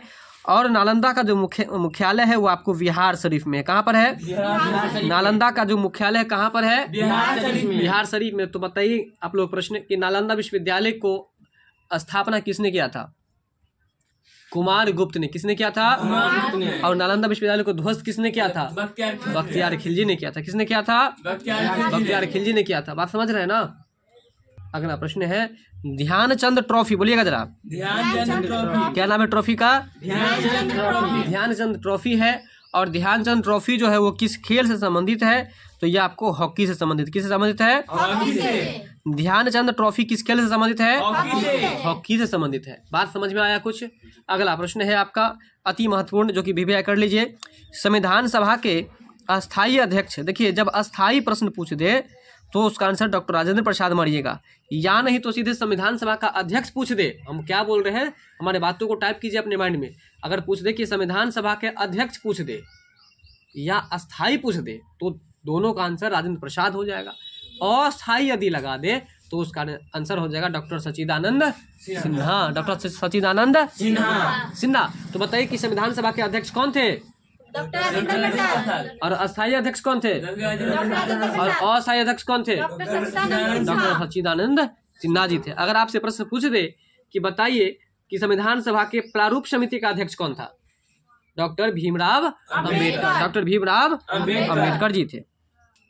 और नालंदा का जो मुख्यालय है वो आपको बिहार शरीफ में है। कहाँ पर है? नालंदा का जो मुख्यालय है कहाँ पर है? बिहार शरीफ में। तो बताइए आप लोग प्रश्न कि नालंदा विश्वविद्यालय को स्थापना किसने किया था? कुमार गुप्त ने। किसने किया था? और नालंदा विश्वविद्यालय को ध्वस्त किसने किया था? बख्तियार खिलजी ने किया था। किसने किया था? बख्तियार खिलजी ने किया था। बात समझ रहे हैं ना? अगला प्रश्न है, ध्यानचंद ट्रॉफी, बोलिएगा जरा। क्या नाम है ट्रॉफी का? ध्यानचंद ट्रॉफी है। और ध्यानचंद ट्रॉफी जो है वो किस खेल से संबंधित है? तो ये आपको हॉकी से संबंधित। किससे संबंधित है? ध्यानचंद ट्रॉफी किस खेल से संबंधित है? हॉकी से संबंधित है। बात समझ में आया कुछ? अगला प्रश्न है आपका अति महत्वपूर्ण, जो कि VVI कर लीजिए। संविधान सभा के अस्थायी अध्यक्ष, देखिए जब अस्थायी प्रश्न पूछ दे तो उसका आंसर डॉक्टर राजेंद्र प्रसाद मारिएगा, या नहीं तो सीधे संविधान सभा का अध्यक्ष पूछ दे। हम क्या बोल रहे हैं, हमारे बातों को टाइप कीजिए अपने माइंड में। अगर पूछ दे कि संविधान सभा के अध्यक्ष पूछ दे या अस्थायी पूछ दे तो दोनों का आंसर राजेंद्र प्रसाद हो जाएगा। अस्थायी यदि लगा दे तो उसका आंसर हो जाएगा डॉक्टर सच्चिदानंद सिन्हा। डॉक्टर सच्चिदानंद सिन्हा। तो बताइए कि संविधान सभा के अध्यक्ष कौन थे? डॉक्टर राजेंद्र प्रसाद। और अस्थायी अध्यक्ष कौन थे? और अस्थायी अध्यक्ष कौन थे? डॉक्टर सच्चिदानंद सिन्हा जी थे। अगर आपसे प्रश्न पूछ दे कि बताइए कि संविधान सभा के प्रारूप समिति का अध्यक्ष कौन था? डॉक्टर भीमराव अंबेडकर। डॉक्टर भीमराव अंबेडकर जी थे।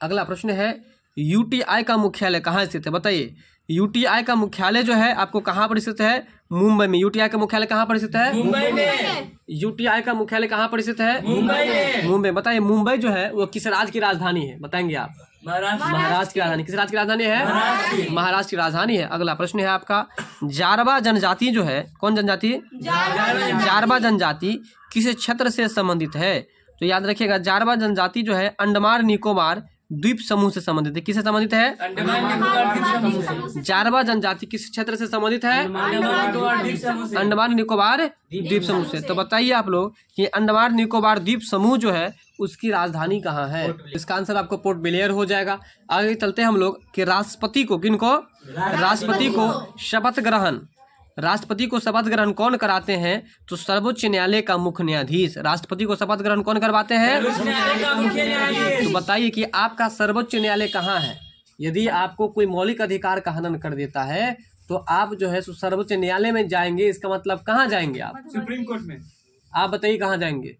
अगला प्रश्न है, UTI का मुख्यालय कहाँ स्थित है? बताइए। UTI का मुख्यालय जो है आपको कहाँ पर स्थित है? मुंबई में। UTI का मुख्यालय कहाँ पर स्थित है? मुंबई में। UTI का मुख्यालय कहाँ पर स्थित है? मुंबई में। मुंबई। बताइए मुंबई जो है वो किस राज्य की राजधानी है? बताएंगे आप। महाराष्ट्र की राजधानी। किस राज्य की राजधानी है? महाराष्ट्र की राजधानी है। अगला प्रश्न है आपका, जारवा जनजाति जो है, कौन जनजाति? जारवा जनजाति किस क्षेत्र से संबंधित है? तो याद रखिएगा, जारवा जनजाति जो है अंडमान निकोबार द्वीप समूह से संबंधित है। किससे संबंधित है? जारवा जनजाति किस क्षेत्र से संबंधित है? अंडमान निकोबार द्वीप समूह से। तो बताइए आप लोग कि अंडमान निकोबार द्वीप समूह जो है उसकी राजधानी कहाँ है? इसका आंसर आपको पोर्ट ब्लेयर हो जाएगा। आगे चलते हैं हम लोग कि राष्ट्रपति को, किनको? राष्ट्रपति को शपथ ग्रहण, राष्ट्रपति को शपथ ग्रहण कौन कराते हैं? तो सर्वोच्च न्यायालय का मुख्य न्यायाधीश। राष्ट्रपति को शपथ ग्रहण कौन करवाते हैं? तो बताइए कि आपका सर्वोच्च न्यायालय कहाँ है? यदि आपको कोई मौलिक अधिकार का हनन कर देता है तो आप जो है सर्वोच्च न्यायालय में जाएंगे। इसका मतलब कहाँ जाएंगे आप? सुप्रीम कोर्ट में। आप बताइए कहाँ जाएंगे?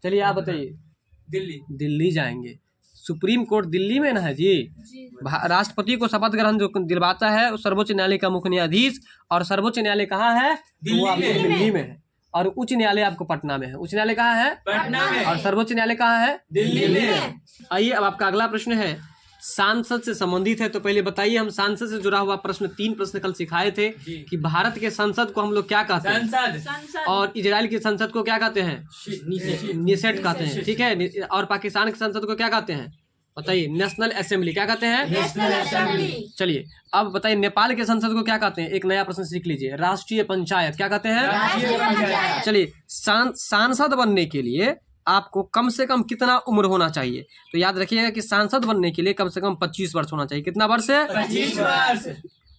चलिए आप बताइए। दिल्ली। दिल्ली जाएंगे। सुप्रीम कोर्ट दिल्ली में ना है जी। राष्ट्रपति को शपथ ग्रहण जो दिलवाता है वो सर्वोच्च न्यायालय का मुख्य न्यायाधीश। और सर्वोच्च न्यायालय कहाँ है? वो आपको दिल्ली में है। और उच्च न्यायालय आपको पटना में है। उच्च न्यायालय कहाँ है? पटना में। और सर्वोच्च न्यायालय कहाँ है? दिल्ली में। आइए अब आपका अगला प्रश्न है, सांसद से संबंधित है। तो पहले बताइए, हम सांसद से जुड़ा हुआ प्रश्न 3 प्रश्न कल सिखाए थे कि भारत के संसद को हम लोग क्या कहते हैं? संसद। और इजराइल की संसद को क्या कहते हैं? निसेट कहते हैं। ठीक है। और पाकिस्तान की संसद को क्या कहते हैं? बताइए। National assembly. क्या कहते हैं? National assembly. चलिए अब बताइए, नेपाल के संसद को क्या कहते हैं? एक नया प्रश्न सीख लीजिए, राष्ट्रीय पंचायत। क्या कहते हैं? राष्ट्रीय पंचायत। चलिए, सांसद बनने के लिए आपको कम से कम कितना उम्र होना चाहिए? तो याद रखिएगा कि सांसद बनने के लिए कम से कम 25 वर्ष होना चाहिए। कितना वर्ष? 25 वर्ष।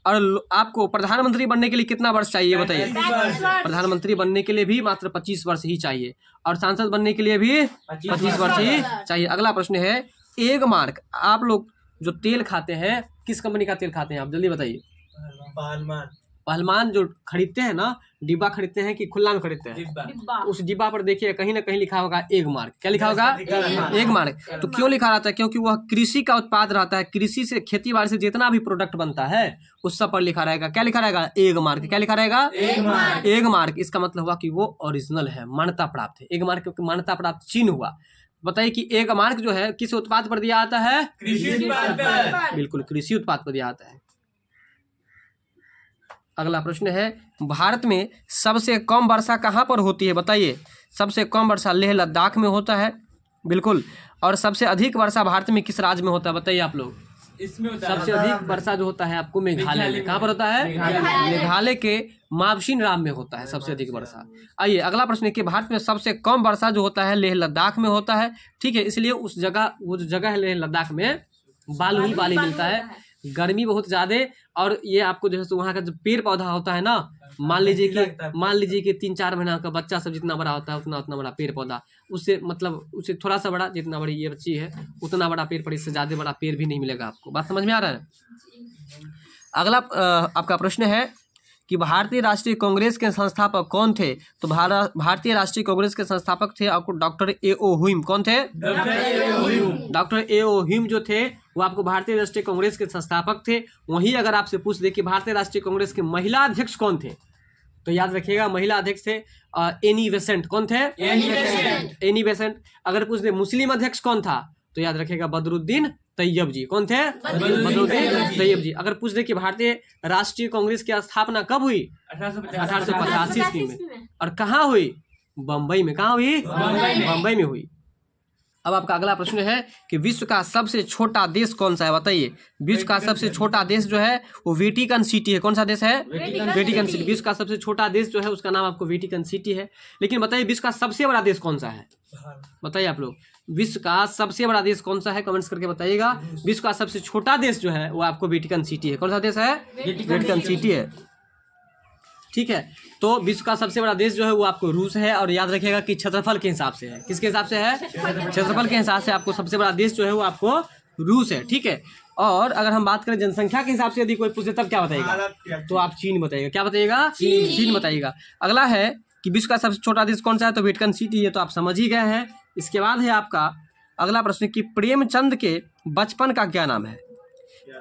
और आपको प्रधानमंत्री बनने के लिए कितना वर्ष चाहिए? बताइए। 35 वर्ष। प्रधानमंत्री बनने के लिए भी मात्र 25 वर्ष ही चाहिए, और सांसद बनने के लिए भी 25 वर्ष ही चाहिए। अगला प्रश्न है, एग मार्क। आप लोग जो तेल खाते हैं, किस कंपनी का तेल खाते हैं आप? जल्दी बताइए। पहलवान जो खरीदते हैं ना, डिब्बा खरीदते हैं कि खुला में खरीदते हैं? डिब्बा। उस डिब्बा पर देखिए कहीं ना कहीं लिखा होगा एग मार्क। क्या लिखा होगा? Egg mark. तो क्यों लिखा रहता है? क्योंकि वह कृषि का उत्पाद रहता है। कृषि से, खेती बाड़ी से जितना भी प्रोडक्ट बनता है उस सब पर लिखा रहेगा। क्या लिखा रहेगा? Egg mark. क्या लिखा रहेगा? Egg mark. इसका मतलब हुआ कि वो ओरिजिनल है, मान्यता प्राप्त है। एग मार्क क्योंकि मान्यता प्राप्त चिन्ह हुआ। बताइए कि एग मार्क जो है किस उत्पाद पर दिया जाता है? कृषि उत्पाद पर। बिल्कुल, कृषि उत्पाद पर दिया जाता है। अगला प्रश्न है, भारत में सबसे कम वर्षा कहाँ पर होती है? बताइए। सबसे कम वर्षा लेह लद्दाख में होता है। बिल्कुल। और सबसे अधिक वर्षा भारत में किस राज्य में होता है? बताइए आप लोग। इसमें होता है सबसे अधिक वर्षा जो होता है आपको मेघालय में। कहाँ पर होता है? मेघालय के मावसिन राम में होता है सबसे अधिक वर्षा। आइए अगला प्रश्न है कि भारत में सबसे कम वर्षा जो होता है लेह लद्दाख में होता है। ठीक है, इसलिए उस जगह, वो जो जगह है लेह लद्दाख में, बालू ही बाली मिलता है, गर्मी बहुत ज्यादा। और ये आपको जो है वहाँ का जो पेड़ पौधा होता है ना, मान लीजिए कि 3-4 महीना का बच्चा सब जितना बड़ा होता है उतना बड़ा पेड़ पौधा, उससे मतलब उससे थोड़ा सा बड़ा, जितना बड़ी ये बच्ची है उतना बड़ा पेड़, पर इससे ज्यादा बड़ा पेड़ भी नहीं मिलेगा आपको। बात समझ में आ रहा है? अगला आपका प्रश्न है कि भारतीय राष्ट्रीय कांग्रेस के संस्थापक कौन थे? तो भारतीय राष्ट्रीय कांग्रेस के संस्थापक थे आपको डॉक्टर A.O. ह्यूम। कौन थे? Doctor A.O. ह्यूम जो थे वो आपको भारतीय राष्ट्रीय कांग्रेस के संस्थापक थे। वहीं अगर आपसे पूछ दे कि भारतीय राष्ट्रीय कांग्रेस के महिला अध्यक्ष कौन थे, तो याद रखिएगा महिला अध्यक्ष थे एनी बेसेंट। कौन थे? Annie Besant. अगर पूछ दे मुस्लिम अध्यक्ष कौन था, तो याद रखिएगा बदरुद्दीन तैयब जी। कौन थे? बदरुद्दीन तैयब जी। अगर पूछ दे कि भारतीय राष्ट्रीय कांग्रेस की स्थापना कब हुई? 1885 ईस्वी में। और कहाँ हुई? बम्बई में। कहाँ हुई? बम्बई में हुई। अब आपका अगला प्रश्न है कि विश्व का सबसे छोटा देश कौन सा है? बताइए। विश्व का सबसे छोटा देश जो है वो वेटिकन सिटी है। कौन सा देश है? Vatican city. विश्व का सबसे छोटा देश जो है उसका नाम आपको वेटिकन सिटी है। लेकिन बताइए विश्व का सबसे बड़ा देश कौन सा है? बताइए आप लोग, विश्व का सबसे बड़ा देश कौन सा है? कमेंट्स करके बताइएगा। विश्व का सबसे छोटा देश जो है वो आपको वेटिकन सिटी है। कौन सा देश है? वेटिकन सिटी है। ठीक है, तो विश्व का सबसे बड़ा देश जो है वो आपको रूस है। और याद रखिएगा कि क्षेत्रफल के हिसाब से है। किसके हिसाब से है? क्षेत्रफल के हिसाब से आपको सबसे बड़ा देश जो है वो आपको रूस है। ठीक है, और अगर हम बात करें जनसंख्या के हिसाब से यदि कोई पूछे तब क्या बताएगा? तो आप चीन बताइएगा। क्या बताइएगा? चीन बताइएगा। अगला है कि विश्व का सबसे छोटा देश कौन सा है? तो वेटिकन सिटी है, तो आप समझ ही गए हैं। इसके बाद है आपका अगला प्रश्न कि प्रेमचंद के बचपन का क्या नाम है?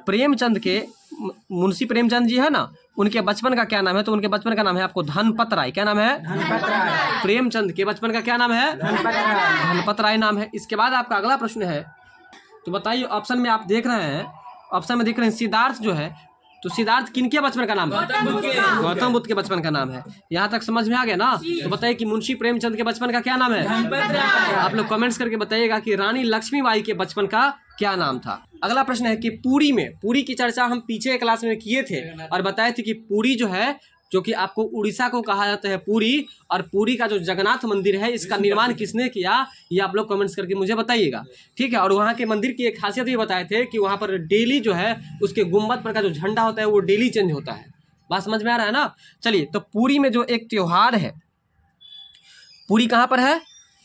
प्रेमचंद के, मुंशी प्रेमचंद जी है ना, उनके बचपन का क्या नाम है? तो उनके बचपन का नाम है आपको धनपत राय। क्या नाम है? प्रेमचंद के बचपन का क्या नाम है? धनपत राय नाम है। इसके बाद आपका अगला प्रश्न है, तो बताइए ऑप्शन में आप देख रहे हैं, ऑप्शन में देख रहे हैं सिद्धार्थ जो है, तो सिद्धार्थ किनके बचपन का नाम है? गौतम बुद्ध के बचपन का नाम है। यहाँ तक समझ में आ गया ना? तो बताइए कि मुंशी प्रेमचंद के बचपन का क्या नाम है? आप लोग कमेंट्स करके बताइएगा कि रानी लक्ष्मीबाई के बचपन का क्या नाम था। अगला प्रश्न है कि पुरी में, पुरी की चर्चा हम पीछे क्लास में किए थे और बताए थे कि पुरी जो है, जो कि आपको उड़ीसा को कहा जाता है पुरी, और पुरी का जो जगन्नाथ मंदिर है इसका निर्माण किसने किया, ये आप लोग कमेंट्स करके मुझे बताइएगा। ठीक है, और वहाँ के मंदिर की एक खासियत ये बताए थे कि वहाँ पर डेली जो है उसके गुम्बद पर का जो झंडा होता है वो डेली चेंज होता है। बात समझ में आ रहा है ना? चलिए, तो पुरी में जो एक त्योहार है, पुरी कहाँ पर है?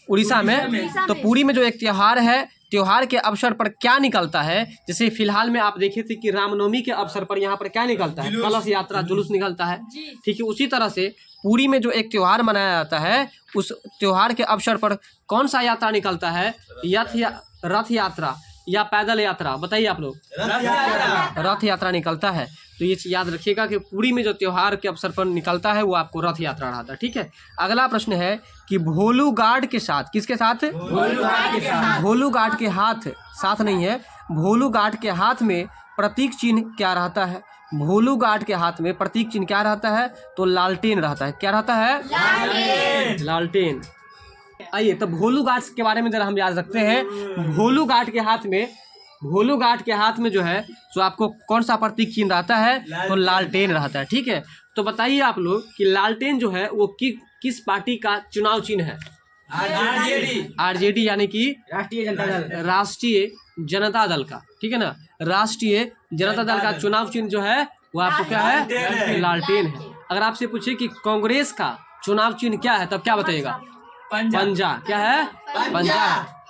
उड़ीसा में। तो पुरी में जो एक त्योहार है, त्योहार के अवसर पर क्या निकलता है? जैसे फिलहाल में आप देखे थे कि रामनवमी के अवसर पर यहाँ पर क्या निकलता है? कलश यात्रा, जुलूस निकलता है। ठीक है, उसी तरह से पुरी में जो एक त्योहार मनाया जाता है, उस त्योहार के अवसर पर कौन सा यात्रा निकलता है? रथ यात्रा या पैदल यात्रा? बताइए आप लोग। रथ यात्रा निकलता है। तो ये याद रखिएगा कि पुरी में जो त्योहार के अवसर पर निकलता है वो आपको रथ यात्रा रहता है। ठीक है, अगला प्रश्न है कि भोलू गार्ड के साथ, किसके साथ? भोलू गार्ड के हाथ, साथ नहीं है, भोलू गार्ड के हाथ में प्रतीक चिन्ह क्या रहता है? भोलू गार्ड के हाथ में प्रतीक चिन्ह क्या रहता है? तो लालटेन रहता है। क्या रहता है? लालटेन। आइए, तो भोलू गार्ड के बारे में जरा हम याद रखते हैं। भोलू गार्ड के हाथ में जो है तो आपको कौन सा प्रतीक चिन्ह रहता है? तो लालटेन रहता है। ठीक है, तो बताइए आप लोग कि लालटेन जो है वो किस पार्टी का चुनाव चिन्ह है? आरजेडी यानी कि राष्ट्रीय जनता दल का। ठीक है ना, राष्ट्रीय जनता दल का चुनाव चिन्ह जो है वो आपको क्या है? लालटेन है। अगर आपसे पूछे कि कांग्रेस का चुनाव चिन्ह क्या है, तब क्या बताइएगा? पंजा। क्या है? पंजा।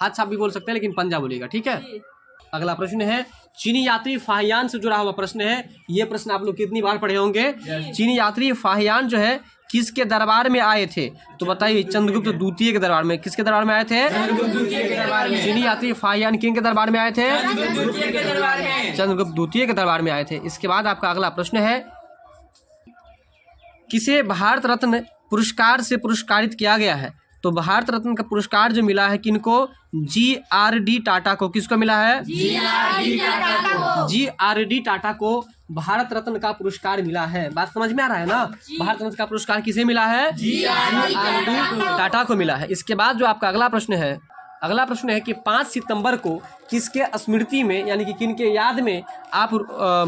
हाथ साफ भी बोल सकते हैं लेकिन पंजा बोलेगा। ठीक है, अगला प्रश्न है चीनी यात्री फाहियान से जुड़ा हुआ प्रश्न है। ये प्रश्न आप लोग कितनी बार पढ़े होंगे? चीनी यात्री फाहियान जो है किसके दरबार में आए थे? तो बताइए, चंद्रगुप्त द्वितीय के दरबार में। किसके दरबार में आए थे? चीनी यात्री फाहियान किन के दरबार में आए थे? चंद्रगुप्त द्वितीय के दरबार में आए थे। इसके बाद आपका अगला प्रश्न है किसे भारत रत्न पुरस्कार से पुरस्कारित किया गया है? तो भारत रत्न का पुरस्कार जो मिला है किनको? GRD टाटा को। किसको मिला है? GRD टाटा को भारत रत्न का पुरस्कार मिला है। बात समझ में आ रहा है ना? भारत रत्न का पुरस्कार किसे मिला है? GRD टाटा को मिला है। इसके बाद जो आपका अगला प्रश्न है अगला प्रश्न है कि 5 सितंबर को किसके स्मृति में यानी कि किनके याद में आप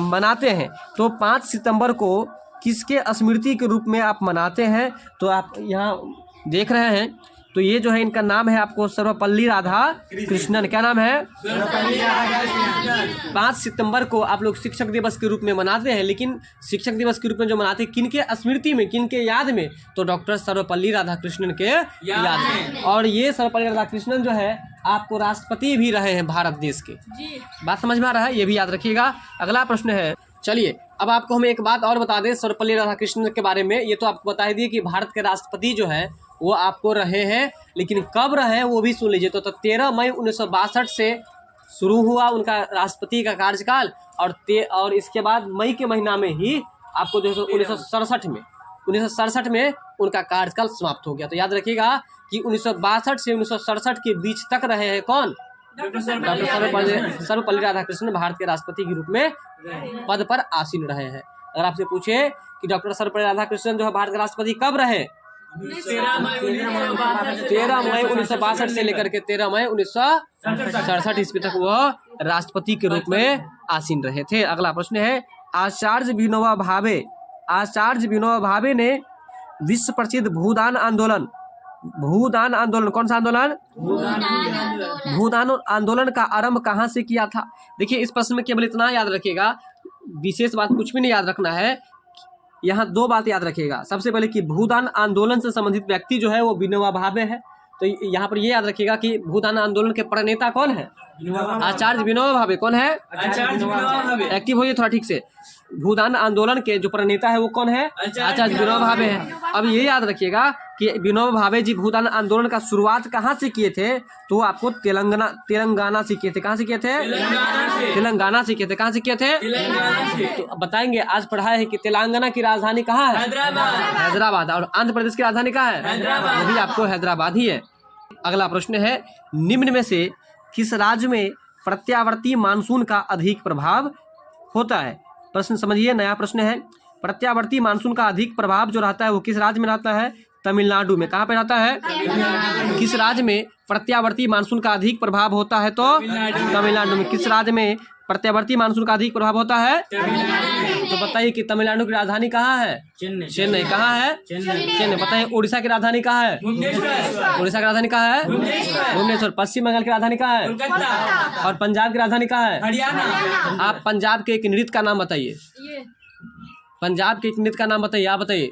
मनाते हैं? तो 5 सितंबर को किसके स्मृति के रूप में आप मनाते हैं? तो आप यहाँ देख रहे हैं, तो ये जो है इनका नाम है आपको सर्वपल्ली राधा कृष्णन। क्या नाम है? 5 सितंबर को आप लोग शिक्षक दिवस के रूप में मनाते हैं, लेकिन शिक्षक दिवस के रूप में जो मनाते हैं किनके स्मृति में, किनके याद में? तो डॉक्टर सर्वपल्ली राधाकृष्णन के याद में। और ये सर्वपल्ली राधाकृष्णन जो है आपको राष्ट्रपति भी रहे हैं भारत देश के। बात समझ में आ रहा है? ये भी याद रखिएगा। अगला प्रश्न है, चलिए अब आपको हम एक बात और बता दें सर्वपल्ली राधाकृष्णन के बारे में। ये तो आपको बता ही दिए कि भारत के राष्ट्रपति जो है वो आपको रहे हैं, लेकिन कब रहे हैं वो भी सुन लीजिए। तो 13 मई 1962 से शुरू हुआ उनका राष्ट्रपति का कार्यकाल, और इसके बाद मई के महीना में ही आपको जो 1967 में उनका कार्यकाल समाप्त हो गया। तो याद रखिएगा कि 1962 से 1967 के बीच तक रहे हैं कौन? डॉक्टर सर्वपल्ली राधाकृष्णन भारत के राष्ट्रपति के रूप में पद पर आसीन रहे हैं। अगर आपसे पूछे कि डॉक्टर सर्वपल्ली राधाकृष्णन जो है भारत के राष्ट्रपति कब रहे? 13 मई 1962 से लेकर के 13 मई 1967 ईस्वी तक वह राष्ट्रपति के रूप में आसीन रहे थे। अगला प्रश्न है, आचार्य विनोबा भावे ने विश्व प्रसिद्ध भूदान आंदोलन कौन सा आंदोलन? भूदान आंदोलन का आरंभ कहाँ से किया था? देखिए इस प्रश्न में केवल इतना याद रखिएगा, विशेष बात कुछ भी नहीं याद रखना है। यहाँ 2 बात याद रखिएगा। सबसे पहले कि भूदान आंदोलन से संबंधित व्यक्ति जो है वो विनोबा भावे है। तो यहाँ पर ये याद रखिएगा कि भूदान आंदोलन के प्रणेता कौन है? आचार्य विनोबा भावे। कौन है? एक्टिव होइए थोड़ा ठीक से। भूदान आंदोलन के जो प्रणेता है वो कौन है? आचार्य विनोबा भावे है। अब ये याद रखिएगा कि विनोबा भावे जी भूदान आंदोलन का शुरुआत कहाँ से किए थे? तो आपको तेलंगाना से किए थे। कहाँ से किए थे? तेलंगाना से किए थे। कहाँ से किए थे? तो बताएंगे, आज पढ़ा है कि तेलंगाना की राजधानी कहाँ है? हैदराबाद। और आंध्र प्रदेश की राजधानी कहाँ है? वो भी आपको हैदराबाद ही है। अगला प्रश्न है, निम्न में से किस राज्य में प्रत्यावर्ती मानसून का अधिक प्रभाव होता है? प्रश्न समझिए, नया प्रश्न है। प्रत्यावर्ती मानसून का अधिक प्रभाव जो रहता है वो किस राज्य में रहता है? तमिलनाडु में। कहाँ पे रहता है? किस राज्य में प्रत्यावर्ती मानसून का अधिक प्रभाव होता है? तो तमिलनाडु में। किस राज्य में प्रत्यावर्ती मानसून का अधिक प्रभाव होता है? तो बताइए कि तमिलनाडु की राजधानी कहाँ है? चेन्नई। कहाँ है? चेन्नई। बताइए उड़ीसा की राजधानी कहाँ है? उड़ीसा की राजधानी कहाँ है? भुवनेश्वर। पश्चिम बंगाल की राजधानी कहाँ है? और पंजाब की राजधानी कहाँ है? हरियाणा। आप पंजाब के एक नृत्य का नाम बताइए। पंजाब के एक नृत्य का नाम बताइए, आप बताइए।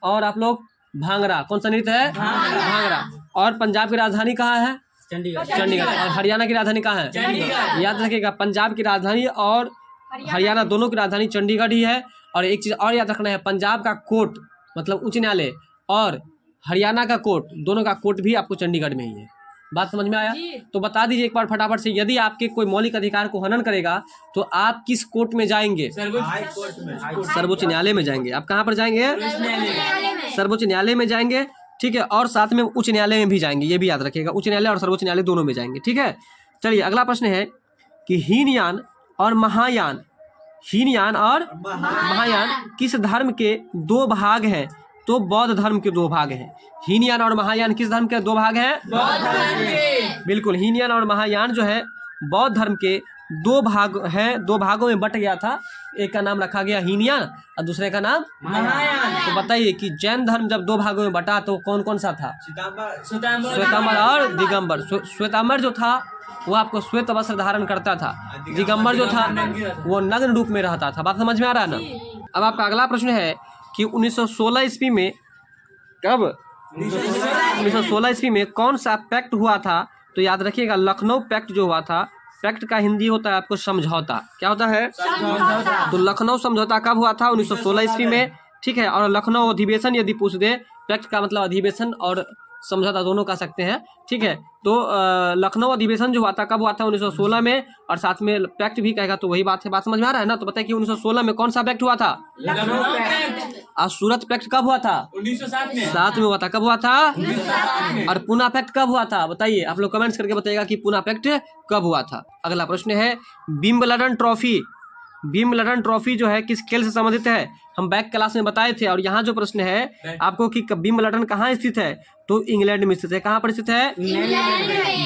और आप लोग भांगड़ा। कौन सा नृत्य है? भांगड़ा। और पंजाब की राजधानी कहाँ है? चंडीगढ़। और हरियाणा की राजधानी कहाँ है? याद रखिएगा, पंजाब की राजधानी और हरियाणा दोनों की राजधानी चंडीगढ़ ही है। और एक चीज और याद रखना है, पंजाब का कोर्ट मतलब उच्च न्यायालय और हरियाणा का कोर्ट, दोनों का कोर्ट भी आपको चंडीगढ़ में ही है। बात समझ में आया? तो बता दीजिए एक बार फटाफट से, यदि आपके कोई मौलिक अधिकार को हनन करेगा तो आप किस कोर्ट में जाएंगे? सर्वोच्च न्यायालय में जाएंगे। आप कहाँ पर जाएंगे? सर्वोच्च न्यायालय में जाएंगे। ठीक है, और साथ में उच्च न्यायालय में भी जाएंगे, ये भी याद रखिएगा। उच्च न्यायालय और सर्वोच्च न्यायालय दोनों में जाएंगे। ठीक है, चलिए अगला प्रश्न है कि हीनयान और महायान किस धर्म के 2 भाग हैं? तो बौद्ध धर्म के 2 भाग हैं। हीनयान और महायान किस धर्म के 2 भाग हैं? बिल्कुल, हीनयान और महायान जो है बौद्ध धर्म के 2 भाग हैं। 2 भागों में बट गया था। एक का नाम रखा गया हीनयान और दूसरे का नाम महायान। तो बताइए कि जैन धर्म जब 2 भागों में बटा तो कौन कौन सा था? श्वेतांबर और दिगंबर। श्वेतांबर जो था वो आपको श्वेत वस्त्र धारण करता था। दिगंबर जो था वो नग्न रूप में रहता था। बात समझ में आ रहा है ना? अब आपका अगला प्रश्न है कि 1916 ईस्वी में कब 1916 ईस्वी में कौन सा पैक्ट हुआ था? तो याद रखिएगा, लखनऊ पैक्ट जो हुआ था। पैक्ट का हिंदी होता है आपको समझौता। क्या होता है? तो लखनऊ समझौता कब हुआ था? 1916 ईस्वी में। ठीक है, और लखनऊ अधिवेशन यदि पूछ दे, पैक्ट का मतलब अधिवेशन और समझौता दोनों कह सकते हैं। ठीक है, तो लखनऊ अधिवेशन जो हुआ था कब हुआ था? 1916 में। और साथ में पैक्ट भी कहेगा तो वही बात है। बात समझ में आ रहा है ना? तो बताइए कि 1916 में कौन सा पैक्ट हुआ था? और सूरत पैक्ट कब हुआ था? 1907 में हुआ था। कब हुआ था? और पूना पैक्ट कब हुआ था? बताइए, आप लोग कमेंट्स करके बताइएगा कि पूना पैक्ट कब हुआ था। अगला प्रश्न है, विंबलडन विंबलडन ट्रॉफी जो है किस खेल से संबंधित है? हम बैक क्लास में बताए थे। और यहाँ जो प्रश्न है आपको कि विंबलडन कहाँ स्थित है, तो इंग्लैंड में स्थित है। कहाँ पर स्थित है?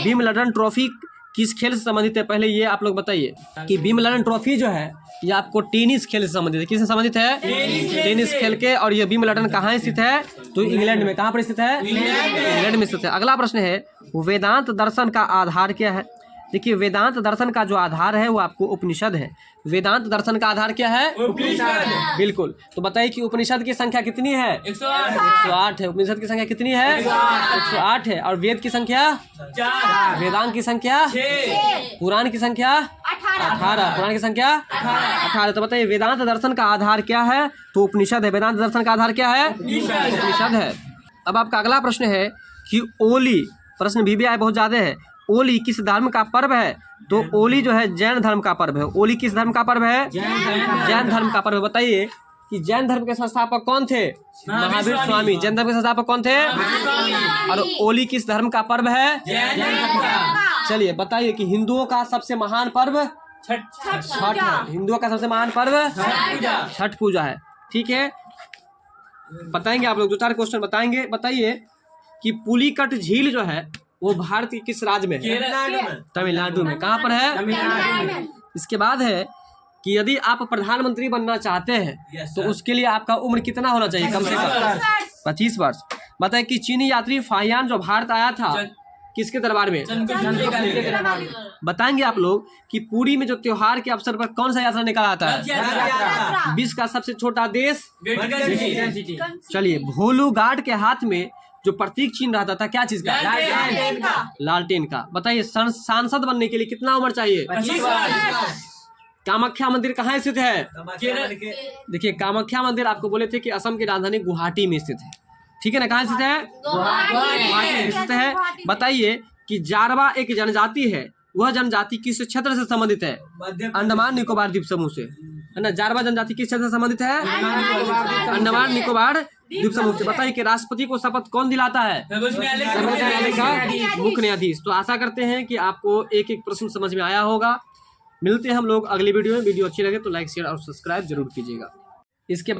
विंबलडन ट्रॉफी किस खेल से संबंधित है? पहले ये आप लोग बताइए कि विंबलडन ट्रॉफी जो है ये आपको टेनिस खेल से संबंधित है। किससे संबंधित है? टेनिस खेल के। और ये विंबलडन कहाँ स्थित है? तो इंग्लैंड में। कहाँ पर स्थित है? इंग्लैंड में स्थित है। अगला प्रश्न है वेदांत दर्शन का आधार क्या है? देखिए वेदांत दर्शन का जो आधार है वो आपको उपनिषद है। वेदांत दर्शन का आधार क्या है? उपनिषद। बिल्कुल। तो बताइए कि उपनिषद की संख्या कितनी है? 108 है। उपनिषद की संख्या कितनी है? 108 है। और वेद की संख्या? 4 वेदांत की संख्या? 6 पुराण की संख्या? 18। पुराण की संख्या? 18। तो बताइए वेदांत दर्शन का आधार क्या है? तो उपनिषद है। वेदांत दर्शन का आधार क्या है? उपनिषद है। अब आपका अगला प्रश्न है कि ओली, प्रश्न भी आए बहुत ज्यादा है, ओली किस धर्म का पर्व है? तो ओली जो है जैन धर्म का पर्व है। ओली किस धर्म का पर्व है? जैन धर्म का पर्व। बताइए कि जैन धर्म के संस्थापक कौन थे? महावीर स्वामी। जैन धर्म के संस्थापक कौन थे? और ओली किस धर्म का पर्व है? चलिए बताइए कि हिंदुओं का सबसे महान पर्व छठ है। हिंदुओं का सबसे महान पर्व छठ पूजा है। ठीक है, बताएंगे आप लोग 2-4 क्वेश्चन बताएंगे। बताइए कि पुलिकट झील जो है वो भारत के किस राज्य में है? तमिलनाडु में। कहाँ पर है? इसके बाद है कि यदि आप प्रधानमंत्री बनना चाहते हैं तो उसके लिए आपका उम्र कितना होना चाहिए? कम से कम 25 वर्ष। बताए कि चीनी यात्री फाहियान जो भारत आया था किसके दरबार में? बताएंगे आप लोग कि पुरी में जो त्योहार के अवसर पर कौन सा यात्रा निकाला जाता है? विश्व का सबसे छोटा देश। चलिए भोलू गार्ड के हाथ में जो प्रतीक चिन्ह रहता था क्या चीज का? लालटेन का। बताइए सांसद बनने के लिए कितना उम्र चाहिए? 25 वर्ष। कामाख्या मंदिर कहाँ स्थित है? देखिए कामाख्या मंदिर आपको बोले थे कि असम की राजधानी गुवाहाटी में स्थित है। ठीक है ना? कहाँ स्थित है? गुवाहाटी में स्थित है। बताइए कि जारवा एक जनजाति है, वह जनजाति किस क्षेत्र से संबंधित है? अंडमान निकोबार द्वीप समूह से, है ना? जारवा जनजाति किस क्षेत्र से संबंधित है? अंडमान निकोबार द्वीप समूह से। बताइए कि राष्ट्रपति को शपथ कौन दिलाता है? सर्वोच्च न्यायालय का मुख्य न्यायाधीश। तो आशा करते हैं कि आपको एक एक प्रश्न समझ में आया होगा। मिलते हैं हम लोग अगली वीडियो में। वीडियो अच्छी लगे तो लाइक शेयर और सब्सक्राइब जरूर कीजिएगा। इसके